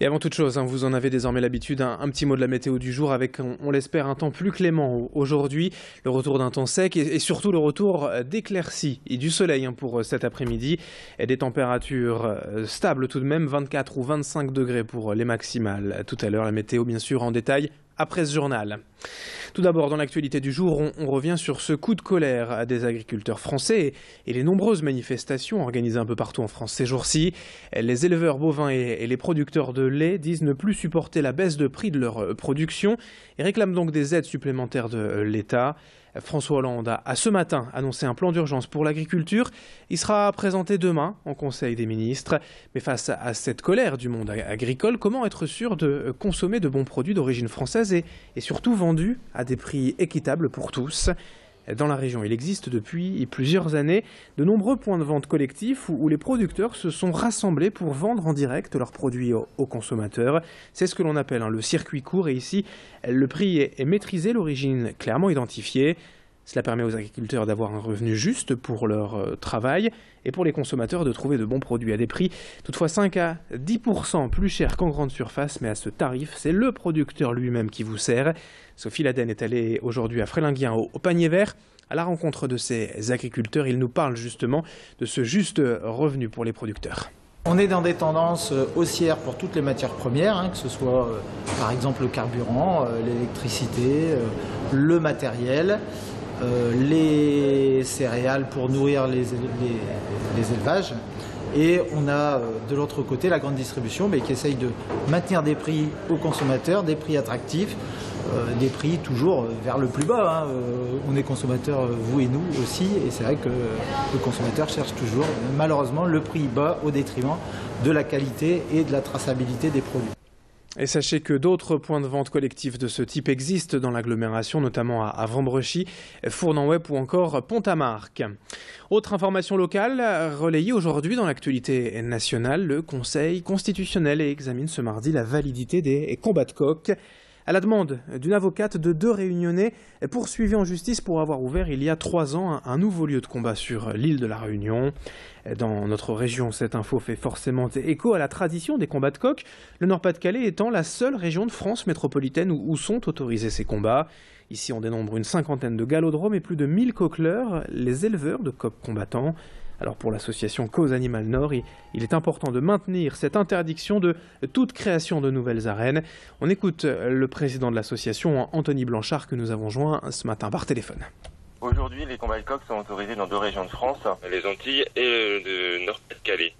Et avant toute chose, vous en avez désormais l'habitude, un petit mot de la météo du jour avec, on l'espère, un temps plus clément aujourd'hui, le retour d'un temps sec et surtout le retour d'éclaircies et du soleil pour cet après-midi. Et des températures stables tout de même, 24 ou 25 degrés pour les maximales. Tout à l'heure, la météo bien sûr en détail après ce journal. Tout d'abord, dans l'actualité du jour, on revient sur ce coup de colère des agriculteurs français et les nombreuses manifestations organisées un peu partout en France ces jours-ci. Les éleveurs bovins et les producteurs de lait disent ne plus supporter la baisse de prix de leur production et réclament donc des aides supplémentaires de l'État. François Hollande a ce matin annoncé un plan d'urgence pour l'agriculture. Il sera présenté demain en Conseil des ministres. Mais face à cette colère du monde agricole, comment être sûr de consommer de bons produits d'origine française et surtout vendus à des prix équitables pour tous ? Dans la région, il existe depuis plusieurs années de nombreux points de vente collectifs où les producteurs se sont rassemblés pour vendre en direct leurs produits aux consommateurs. C'est ce que l'on appelle le circuit court et ici, le prix est maîtrisé, l'origine clairement identifiée. Cela permet aux agriculteurs d'avoir un revenu juste pour leur travail et pour les consommateurs de trouver de bons produits à des prix toutefois 5 à 10% plus chers qu'en grande surface, mais à ce tarif, c'est le producteur lui-même qui vous sert. Sophie Laden est allée aujourd'hui à Frélinguien au Panier Vert. À la rencontre de ces agriculteurs, ils nous parlent justement de ce juste revenu pour les producteurs. On est dans des tendances haussières pour toutes les matières premières, que ce soit par exemple le carburant, l'électricité, le matériel, les céréales pour nourrir les élevages. Et on a de l'autre côté la grande distribution qui essaye de maintenir des prix aux consommateurs, des prix attractifs, des prix toujours vers le plus bas. On est consommateurs, vous et nous aussi, et c'est vrai que le consommateur cherche toujours malheureusement le prix bas au détriment de la qualité et de la traçabilité des produits. Et sachez que d'autres points de vente collectifs de ce type existent dans l'agglomération, notamment à Vambrechy, Fournan-Webb ou encore Pont-à-Marc. Autre information locale, relayée aujourd'hui dans l'actualité nationale, le Conseil constitutionnel examine ce mardi la validité des combats de coqs. À la demande d'une avocate de 2 Réunionnais poursuivis en justice pour avoir ouvert il y a 3 ans un nouveau lieu de combat sur l'île de la Réunion. Dans notre région, cette info fait forcément écho à la tradition des combats de coqs, le Nord-Pas-de-Calais étant la seule région de France métropolitaine où sont autorisés ces combats. Ici, on dénombre une 50aine de galodromes et plus de 1000 coqueleurs, les éleveurs de coqs combattants. Alors pour l'association Cause Animale Nord, il est important de maintenir cette interdiction de toute création de nouvelles arènes. On écoute le président de l'association, Anthony Blanchard, que nous avons joint ce matin par téléphone. Aujourd'hui, les combats de coqs sont autorisés dans 2 régions de France, les Antilles et le Nord-Pas-de-Calais.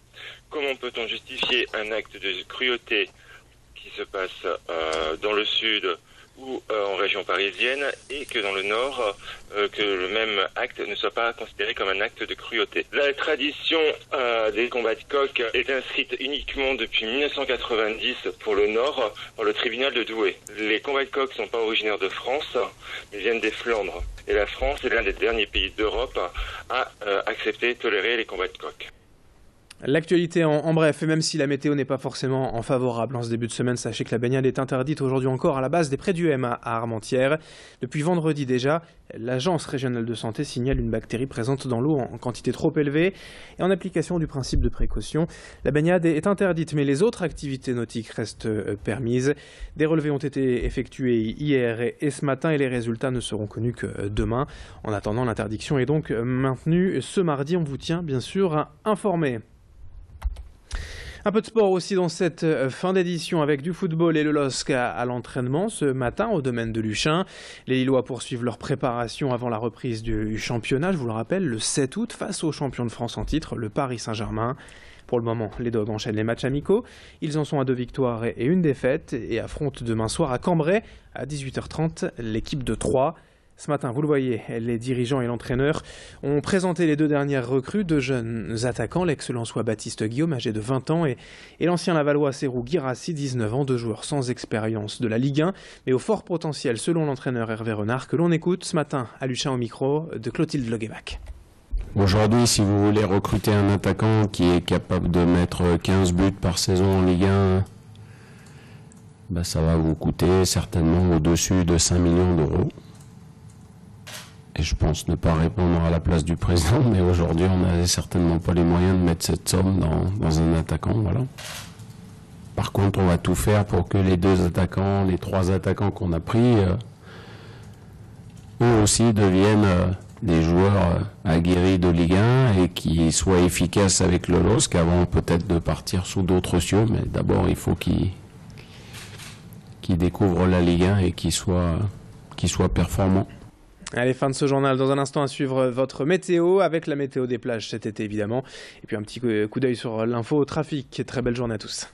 Comment peut-on justifier un acte de cruauté qui se passe dans le sud ou en région parisienne et que dans le nord, que le même acte ne soit pas considéré comme un acte de cruauté. La tradition des combats de coqs est inscrite uniquement depuis 1990 pour le nord dans le tribunal de Douai. Les combats de coqs ne sont pas originaires de France, mais viennent des Flandres. Et la France est l'un des derniers pays d'Europe à accepter et tolérer les combats de coqs. L'actualité en bref, et même si la météo n'est pas forcément favorable en ce début de semaine, sachez que la baignade est interdite aujourd'hui encore à la base des prés du M à Armentières. Depuis vendredi déjà, l'Agence régionale de santé signale une bactérie présente dans l'eau en quantité trop élevée. Et en application du principe de précaution, la baignade est interdite, mais les autres activités nautiques restent permises. Des relevés ont été effectués hier et ce matin et les résultats ne seront connus que demain. En attendant, l'interdiction est donc maintenue ce mardi. On vous tient bien sûr informé. Un peu de sport aussi dans cette fin d'édition avec du football et le LOSC à l'entraînement ce matin au domaine de Luchin. Les Lillois poursuivent leur préparation avant la reprise du championnat, je vous le rappelle, le 7 août face au champion de France en titre, le Paris Saint-Germain. Pour le moment, les Dogs enchaînent les matchs amicaux. Ils en sont à 2 victoires et 1 défaite et affrontent demain soir à Cambrai à 18h30 l'équipe de Troyes. Ce matin, vous le voyez, les dirigeants et l'entraîneur ont présenté les 2 dernières recrues, 2 jeunes attaquants, l'ex-Lensois Baptiste Guillaume, âgé de 20 ans, et l'ancien Lavallois Serrou Guirassi, 19 ans, 2 joueurs sans expérience de la Ligue 1, mais au fort potentiel selon l'entraîneur Hervé Renard, que l'on écoute ce matin à Luchin au micro de Clotilde Leguévac. Aujourd'hui, si vous voulez recruter un attaquant qui est capable de mettre 15 buts par saison en Ligue 1, ça va vous coûter certainement au-dessus de 5 millions d'euros. Et je pense ne pas répondre à la place du président, mais aujourd'hui, on n'a certainement pas les moyens de mettre cette somme dans un attaquant, voilà. Par contre, on va tout faire pour que les 3 attaquants qu'on a pris, eux aussi deviennent des joueurs aguerris de Ligue 1 et qui soient efficaces avec le LOSC avant peut-être de partir sous d'autres cieux. Mais d'abord, il faut qu'ils découvrent la Ligue 1 et qu'ils soient performants. Allez, fin de ce journal. Dans un instant, à suivre votre météo, avec la météo des plages cet été évidemment. Et puis un petit coup d'œil sur l'info au trafic. Très belle journée à tous.